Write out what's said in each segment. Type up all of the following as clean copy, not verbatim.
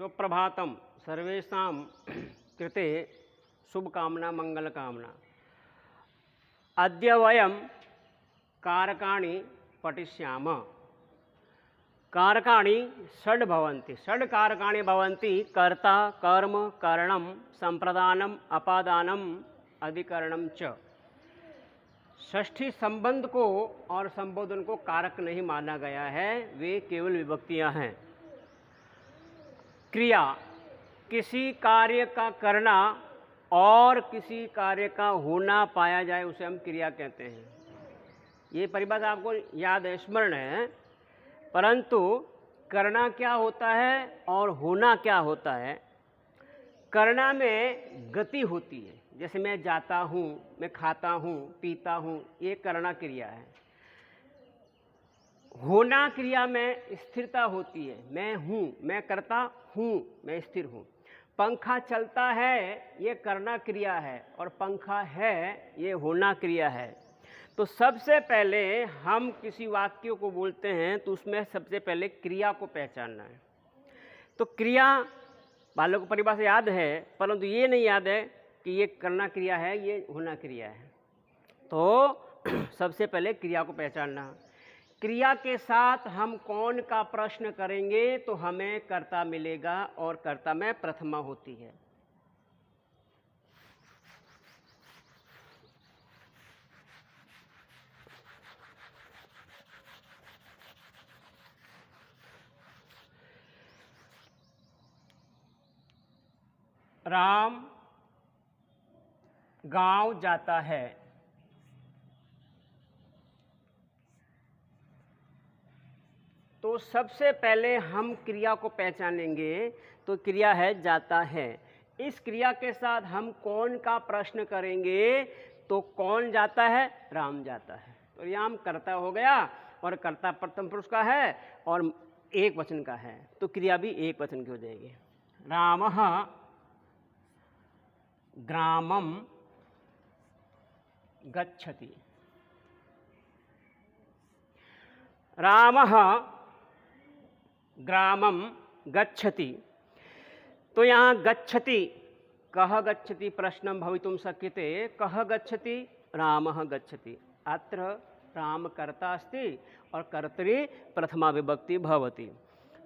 सुप्रभातं सर्वेषां कृते शुभकामना मंगलकामना। अद्य वयं कारकाणि पठिष्यामः। कारकाणि षड् भवन्ति। षड् कारकाणि भवन्ति कर्ता, कर्म, करणं, संप्रदानम्, अपादानम्, अधिकरणं च। षष्ठी संबंध को और संबोधन को कारक नहीं माना गया है, वे केवल विभक्तियां हैं। क्रिया, किसी कार्य का करना और किसी कार्य का होना पाया जाए उसे हम क्रिया कहते हैं। ये परिभाषा आपको याद है, स्मरण है। परंतु करना क्या होता है और होना क्या होता है? करना में गति होती है, जैसे मैं जाता हूँ, मैं खाता हूँ, पीता हूँ, ये करना क्रिया है। होना क्रिया में स्थिरता होती है, मैं हूँ, मैं करता हूँ, मैं स्थिर हूँ। पंखा चलता है, ये करना क्रिया है, और पंखा है, ये होना क्रिया है। तो सबसे पहले हम किसी वाक्य को बोलते हैं तो उसमें सबसे पहले क्रिया को पहचानना है। तो क्रिया वालों को परिभाषा याद है, परंतु ये नहीं याद है कि ये करना क्रिया है, ये होना क्रिया है। तो सबसे पहले क्रिया को पहचानना। क्रिया के साथ हम कौन का प्रश्न करेंगे तो हमें कर्ता मिलेगा, और कर्ता में प्रथमा होती है। राम गांव जाता है। तो सबसे पहले हम क्रिया को पहचानेंगे, तो क्रिया है जाता है। इस क्रिया के साथ हम कौन का प्रश्न करेंगे तो कौन जाता है? राम जाता है। तो राम कर्ता हो गया, और कर्ता प्रथम पुरुष का है और एक वचन का है, तो क्रिया भी एक वचन की हो जाएगी। रामः ग्रामं गच्छति। रामः ग्रामं गच्छति। तो यहाँ गच्छति, कः गच्छति प्रश्नं भवितुं शक्यते। कः गच्छति? रामः गच्छति। अत्र राम कर्ता अस्ति और कर्तरि प्रथमा विभक्ति भवति।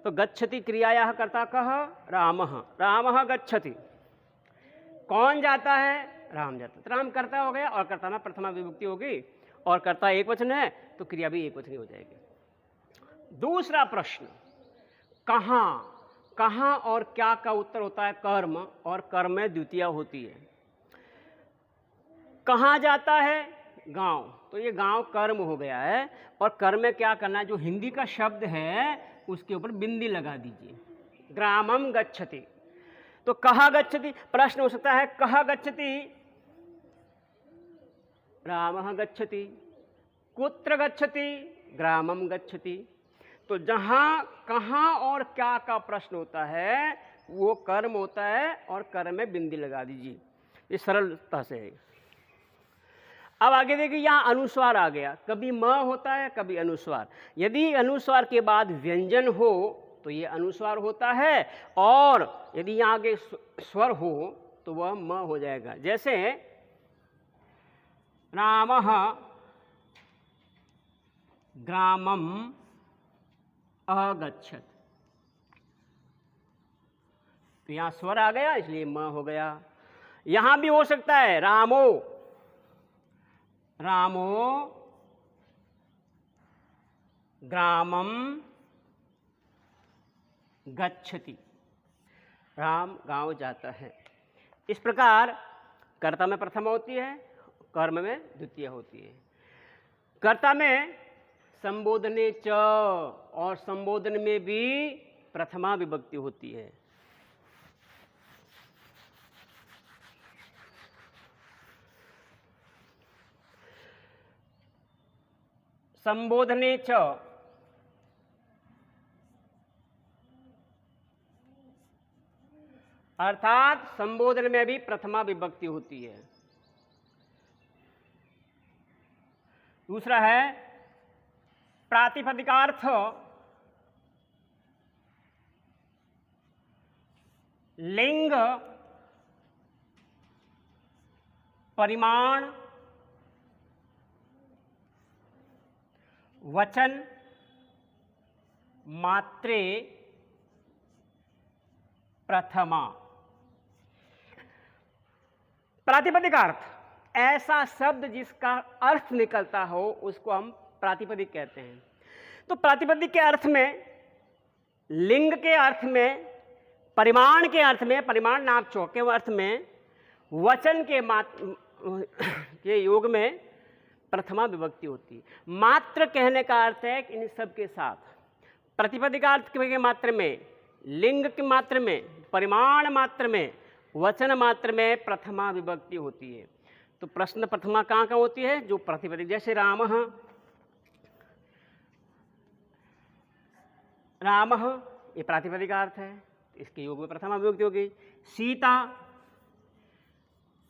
तो गच्छति क्रियायाः कर्ता कः? रामः। रामः गच्छति। कौन जाता है? राम जाता है। तो राम कर्ता हो गया और कर्ता में प्रथमा विभक्ति होगी, और कर्ता एक वचन है तो क्रिया भी एक वचन हो जाएगी। दूसरा प्रश्न, कहाँ? कहाँ और क्या का उत्तर होता है कर्म, और कर्म में द्वितीय होती है। कहाँ जाता है? गांव। तो ये गांव कर्म हो गया है, और कर्म में क्या करना है? जो हिंदी का शब्द है उसके ऊपर बिंदी लगा दीजिए। ग्रामम गच्छति। तो कहाँ गच्छति? प्रश्न हो सकता है कहाँ गच्छति? रामः गच्छति। कुत्र गच्छति? ग्रामम गच्छति। तो जहाँ कहाँ और क्या का प्रश्न होता है वो कर्म होता है, और कर्म में बिंदी लगा दीजिए। ये सरलता से है। अब आगे देखिए, यहाँ अनुस्वार आ गया। कभी म होता है, कभी अनुस्वार। यदि अनुस्वार के बाद व्यंजन हो तो ये अनुस्वार होता है, और यदि यहाँ आगे स्वर हो तो वह म हो जाएगा। जैसे रामः ग्रामम अगच्छत। तो यहां स्वर आ गया, इसलिए म हो गया। यहां भी हो सकता है रामो, रामो ग्रामम गच्छति। राम गांव जाता है। इस प्रकार कर्ता में प्रथमा होती है, कर्म में द्वितीय होती है। कर्ता में संबोधने च, और संबोधन में भी प्रथमा विभक्ति होती है। संबोधने च, अर्थात संबोधन में भी प्रथमा विभक्ति होती है। दूसरा है प्रातिपदिकार्थ लिंग, परिमाण, वचन, मात्रे, प्रथमा। प्रातिपदिक अर्थ, ऐसा शब्द जिसका अर्थ निकलता हो उसको हम प्रातिपदिक कहते हैं। तो प्रातिपदिक के अर्थ में, लिंग के अर्थ में, परिमाण के अर्थ में, परिमाण नाप चौक के अर्थ में, वचन के योग में प्रथमा विभक्ति होती है। मात्र कहने का अर्थ है कि इन सब के साथ, प्रतिपदिक अर्थ के मात्र में, लिंग के मात्र में, परिमाण मात्र में, वचन मात्र में प्रथमा विभक्ति होती है। तो प्रश्न प्रथमा कहाँ कहाँ होती है? जो प्रतिपदिक, जैसे रामः, रामः ये प्रातिपदिक अर्थ है, इसके योग में प्रथमा विभक्ति होगी। सीता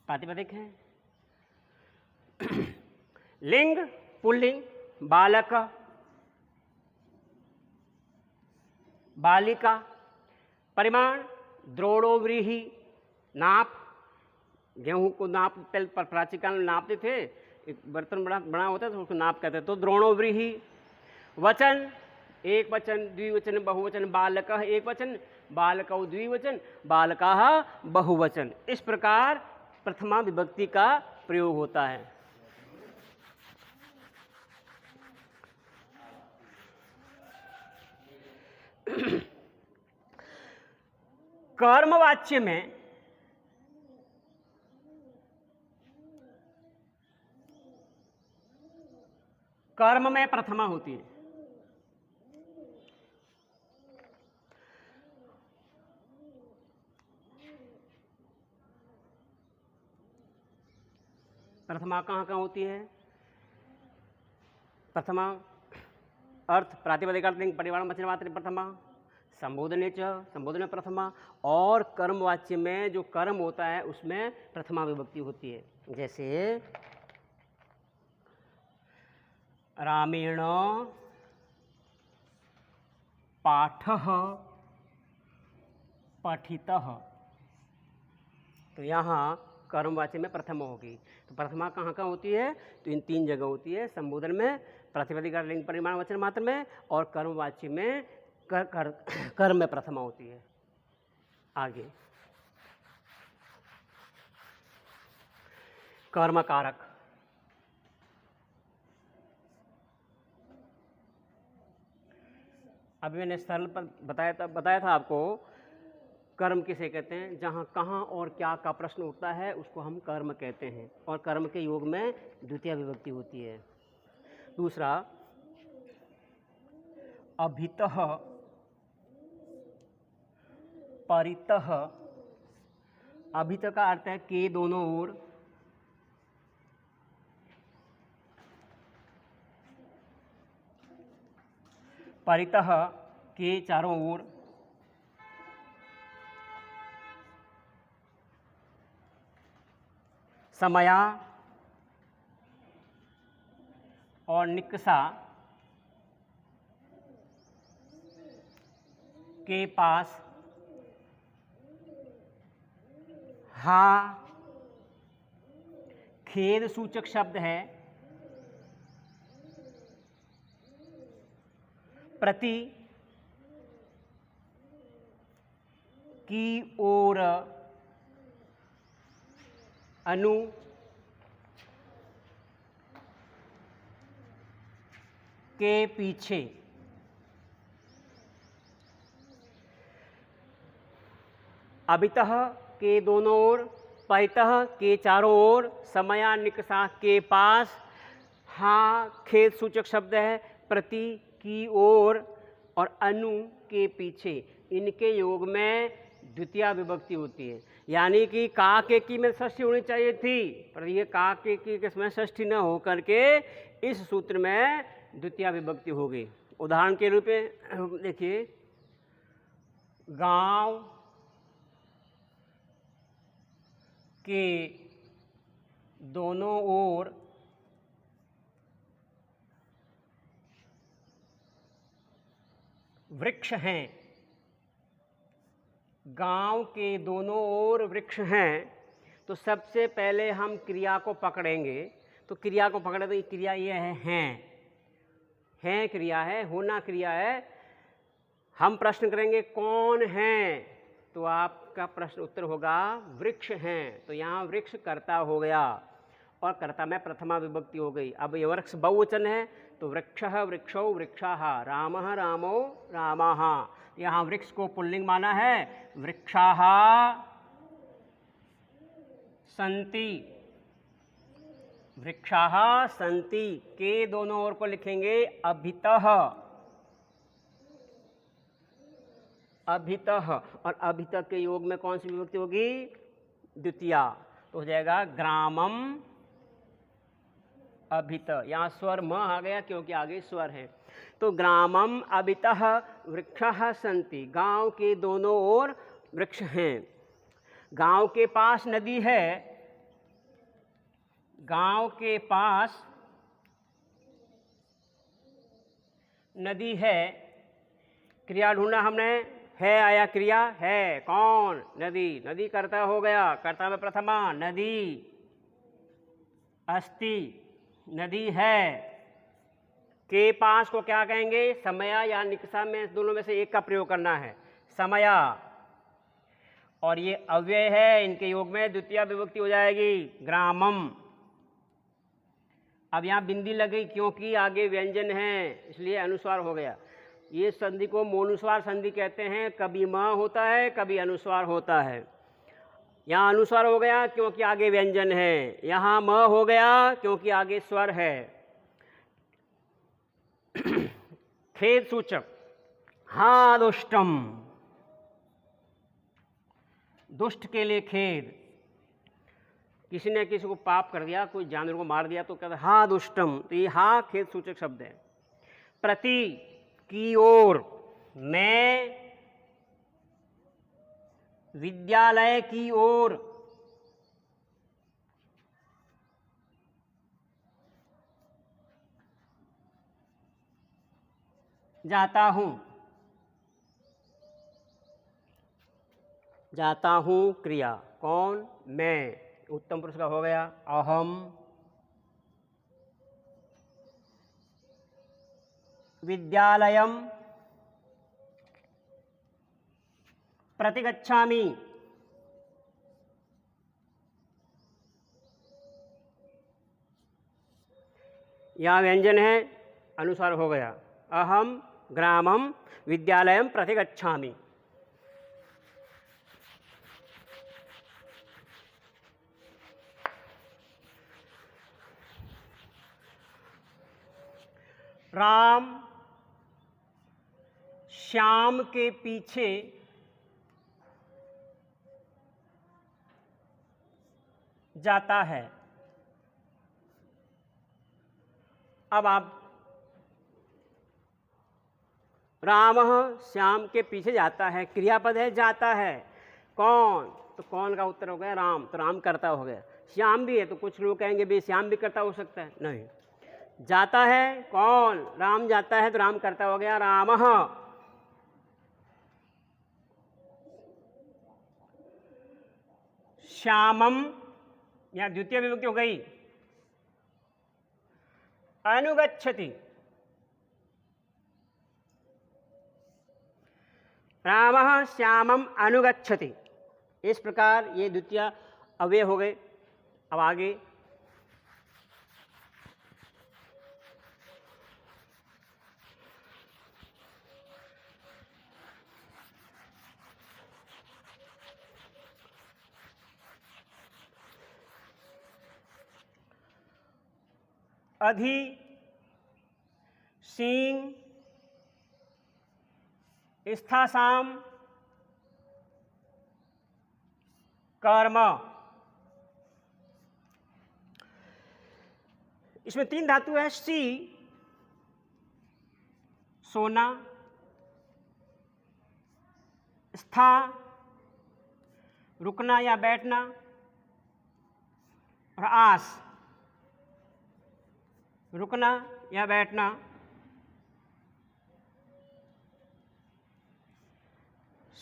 प्रातिपदिक है। लिंग पुल्लिंग, बालक, बालिका। परिमाण द्रोणोव्रीहि, नाप, गेहूं को नाप पहले प्राचीन काल में नापते थे, एक बर्तन बड़ा होता है तो उसको नाप कहते हैं, तो द्रोणोव्रीहि। वचन एक वचन, द्विवचन, बहुवचन, बालकः एक वचन, बालकौ द्विवचन, बालकाः बहुवचन। इस प्रकार प्रथमा विभक्ति का प्रयोग होता है। कर्मवाच्य में कर्म में प्रथमा होती है। प्रथमा कहाँ कहाँ होती है? प्रथमा अर्थ प्रातिपदिक अर्थ, लिंग, परिमाण, वचन, मात्र प्रथमा, संबोधने च, संबोधन में प्रथमा, और कर्मवाच्य में जो कर्म होता है उसमें प्रथमा विभक्ति होती है। जैसे रामेण पाठः पठितः, तो यहाँ कर्मवाच्य में प्रथमा होगी। तो प्रथमा कहाँ कहाँ होती है? तो इन तीन जगह होती है, संबोधन में, प्रातिपदिक अर्थ, लिंग, परिमाण, वचन मात्र में, और कर्मवाच्य में कर्म में प्रथमा होती है। आगे कर्मकारक, अभी मैंने सरल पर बताया था आपको कर्म किसे कहते हैं। जहाँ कहाँ और क्या का प्रश्न उठता है उसको हम कर्म कहते हैं, और कर्म के योग में द्वितीय विभक्ति होती है। दूसरा अभितः, परितः। अभितः का अर्थ है के दोनों ओर, परितः के चारों ओर, समया और निकषा के पास, हा खेद सूचक शब्द है, प्रति की ओर, अनु के पीछे। अभितः के दोनों ओर, परितः के चारों ओर, समया निकषा के पास, हाँ खेद सूचक शब्द है, प्रति की ओर, और अनु के पीछे। इनके योग में द्वितीय विभक्ति होती है। यानी कि का के की में षष्ठी होनी चाहिए थी, पर ये का के की इसमें षष्ठी न हो करके इस सूत्र में द्वितीय विभक्ति हो गई। उदाहरण के रूप में देखिए, गांव के दोनों ओर वृक्ष हैं, गांव के दोनों ओर वृक्ष हैं, तो सबसे पहले हम क्रिया को पकड़ेंगे। तो क्रिया को पकड़े तो ये क्रिया ये है क्रिया है, होना क्रिया है। हम प्रश्न करेंगे कौन है, तो आपका प्रश्न उत्तर होगा वृक्ष हैं। तो यहाँ वृक्ष कर्ता हो गया और कर्ता में प्रथमा विभक्ति हो गई। अब ये वृक्ष बहुवचन है, तो वृक्षः वृक्षौ वृक्षाः, रामः रामौ रामाः। यहाँ वृक्ष को पुल्लिंग माना है, वृक्षाः सन्ति, वृक्षाः सन्ति। के दोनों ओर को लिखेंगे अभितः, अभितः। और अभितः के योग में कौन सी विभक्ति होगी? द्वितीया। तो हो जाएगा ग्रामम अभित। यहाँ स्वर म आ गया क्योंकि आगे स्वर है। तो ग्रामम अभितः वृक्षः सन्ति, गांव के दोनों ओर वृक्ष हैं। गांव के पास नदी है, गांव के पास नदी है। क्रिया ढूंढना हमने, है आया क्रिया है, कौन? नदी। नदी कर्ता हो गया, कर्ता में प्रथमा नदी, अस्ति नदी है। के पास को क्या कहेंगे? समया या निकषा में दोनों में से एक का प्रयोग करना है, समया। और ये अव्यय है, इनके योग में द्वितीय विभक्ति हो जाएगी ग्रामम। अब यहाँ बिंदी लगी क्योंकि आगे व्यंजन है, इसलिए अनुस्वार हो गया। ये संधि को मोनुस्वार संधि कहते हैं। कभी म होता है, कभी अनुस्वार होता है। यहाँ अनुस्वार हो गया क्योंकि आगे व्यंजन है, यहाँ म हो गया क्योंकि आगे स्वर है। खेद सूचक, हा दुष्टम, दुष्ट के लिए खेद। किसी ने किसी को पाप कर दिया, कोई जानवर को मार दिया, तो कहते हा दुष्टम। तो ये हा खेद सूचक शब्द है। प्रति की ओर, मैं विद्यालय की ओर, जाता हूं, जाता हूं क्रिया, कौन? मैं। उत्तम पुरुष का हो गया अहम विद्यालयम प्रतिगच्छामि, यहाँ व्यंजन है, अनुसार हो गया अहम ग्रामम विद्यालयम प्रतिगच्छामि। राम श्याम के पीछे जाता है। अब आप राम श्याम के पीछे जाता है, क्रियापद है, जाता है, कौन? तो कौन का उत्तर हो गया राम। तो राम कर्ता हो गया। श्याम भी है, तो कुछ लोग कहेंगे भी श्याम भी कर्ता हो सकता है, नहीं। जाता है कौन? राम जाता है, तो राम कर्ता हो गया रामः। श्यामम, यहां द्वितीय विभक्ति हो गई। अनुगच्छति, रामः श्यामम अनुगच्छति। इस प्रकार ये द्वितीय अव्यय हो गए। अब आगे अधि सींग स्थासाम कर्म। इसमें तीन धातु है। सी सोना, स्था रुकना या बैठना, और आस रुकना या बैठना।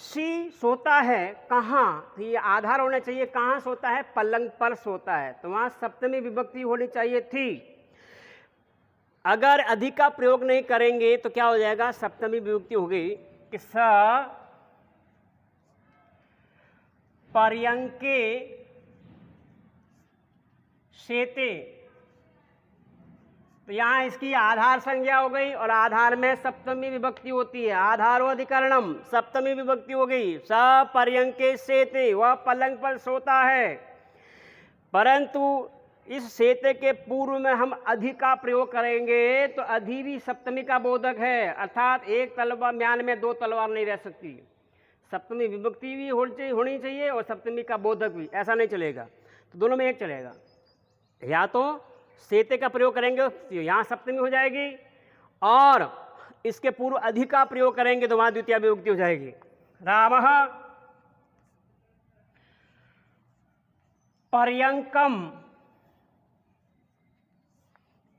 सी सोता है कहाँ, तो ये आधार होना चाहिए, कहाँ सोता है, पलंग पर सोता है, तो वहाँ सप्तमी विभक्ति होनी चाहिए थी। अगर अधिक का प्रयोग नहीं करेंगे तो क्या हो जाएगा, सप्तमी विभक्ति हो गई कि स पर्यंके शेते, तो यहाँ इसकी आधार संज्ञा हो गई और आधार में सप्तमी विभक्ति होती है, आधारो अधिकरणम, सप्तमी विभक्ति हो गई। स पर्यंके शेते, वह पलंग पर सोता है, परंतु इस शेते के पूर्व में हम अधि का प्रयोग करेंगे तो अधि भी सप्तमी का बोधक है, अर्थात एक तलवार म्यान में दो तलवार नहीं रह सकती, सप्तमी विभक्ति भी होनी चाहिए और सप्तमी का बोधक भी, ऐसा नहीं चलेगा, तो दोनों में एक चलेगा। या तो शेते का प्रयोग करेंगे तो यहाँ सप्तमी हो जाएगी और इसके पूर्व अधि का प्रयोग करेंगे तो वहाँ द्वितीय विभक्ति हो जाएगी। रामः पर्यंकम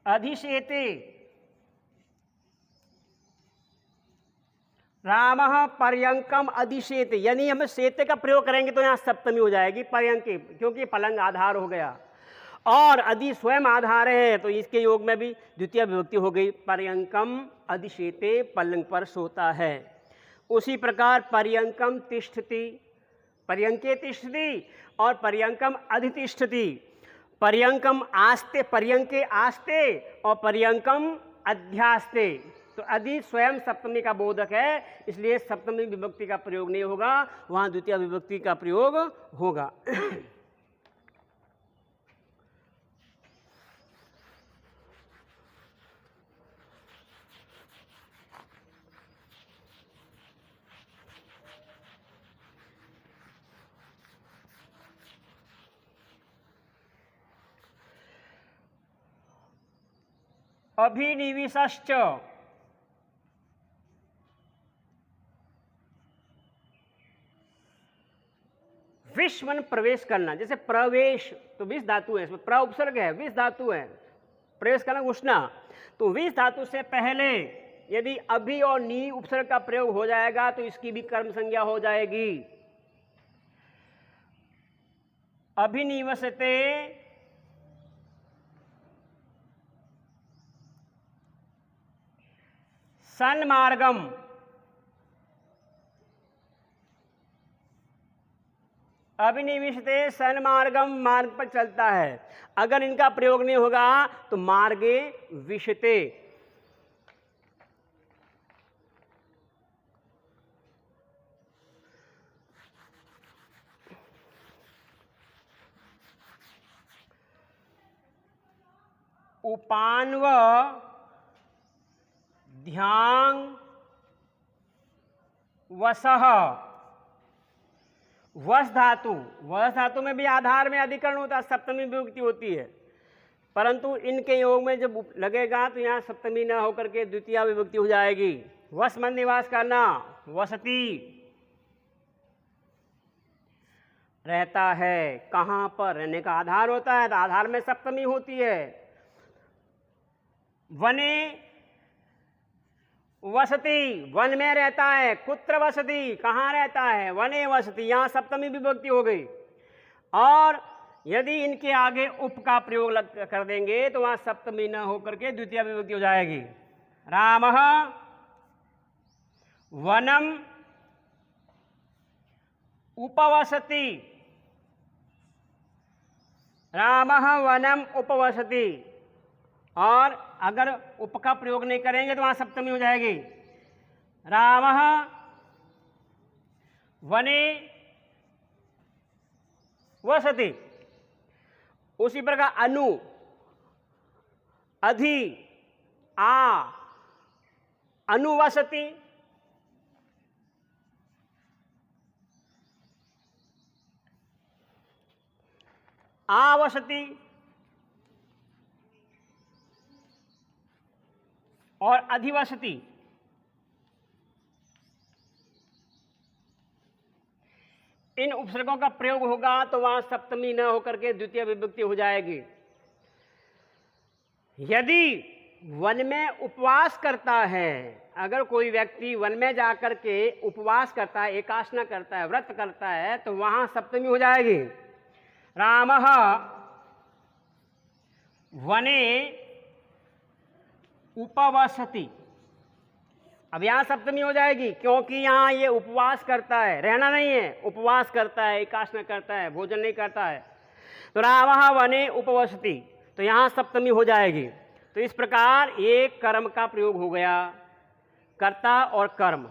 अधिशेते, रामः पर्यंकम अधिशेते, यानी हम शेते का प्रयोग करेंगे तो यहाँ सप्तमी हो जाएगी पर्यंके, क्योंकि पलंग आधार हो गया और अधि स्वयं आधार है, तो इसके योग में भी द्वितीय विभक्ति हो गई, पर्यंकम अधिशेते, पलंग पर सोता है। उसी प्रकार पर्यंकम तिष्ठति, पर्यंके तिष्ठति और पर्यंकम अधितिष्ठति, पर्यंकम आस्ते, पर्यंके आस्ते और पर्यंकम अध्यास्ते, तो अधि स्वयं सप्तमी का बोधक है, इसलिए सप्तमी विभक्ति का प्रयोग नहीं होगा, वहाँ द्वितीय विभक्ति का प्रयोग होगा। अभिनिविशश्च, विश्व में प्रवेश करना, जैसे प्रवेश तो विष धातु है, इसमें प्र उपसर्ग है, विष धातु है, प्रवेश करना उष्णा, तो विष धातु से पहले यदि अभि और नी उपसर्ग का प्रयोग हो जाएगा तो इसकी भी कर्म संज्ञा हो जाएगी। अभिनिवसते सन्मार्गम, अभिनिविशते सन्मार्गम, मार्ग पर चलता है, अगर इनका प्रयोग नहीं होगा तो मार्गे विशते, उपान्व ध्यान वसह, वस धातु, वस धातु में भी आधार में अधिकरण होता है, सप्तमी विभक्ति होती है, परंतु इनके योग में जब लगेगा तो यहाँ सप्तमी न होकर के द्वितीय विभक्ति हो जाएगी। वस में निवास करना, वसती, रहता है, कहाँ पर, रहने का आधार होता है तो आधार में सप्तमी होती है। वने वसति, वन में रहता है, कुत्र वसति, कहाँ रहता है, वने वसति, यहाँ सप्तमी विभक्ति हो गई। और यदि इनके आगे उप का प्रयोग कर देंगे तो वहाँ सप्तमी न होकर के द्वितीय विभक्ति हो जाएगी। रामः वनम उपवसति, रामः वनम उपवसति, और अगर उप का प्रयोग नहीं करेंगे तो वहाँ सप्तमी हो जाएगी। रामः वने वसति, उसी प्रकार अनु, अधि, आ, अनुवसति, आवसति और अधिवसति। इन उपसर्गों का प्रयोग होगा तो वहां सप्तमी न होकर के द्वितीय विभक्ति हो जाएगी। यदि वन में उपवास करता है। अगर कोई व्यक्ति वन में जाकर के उपवास करता है, एकासना करता है, व्रत करता है, तो वहां सप्तमी हो जाएगी। रामः वने उपवसति। अब यहां सप्तमी हो जाएगी, क्योंकि यहां ये उपवास करता है, रहना नहीं है, उपवास करता है, एकासना करता है, भोजन नहीं करता है। तो रामः वने उपवसति, तो यहां सप्तमी हो जाएगी। तो इस प्रकार एक कर्म का प्रयोग हो गया, कर्ता और कर्म।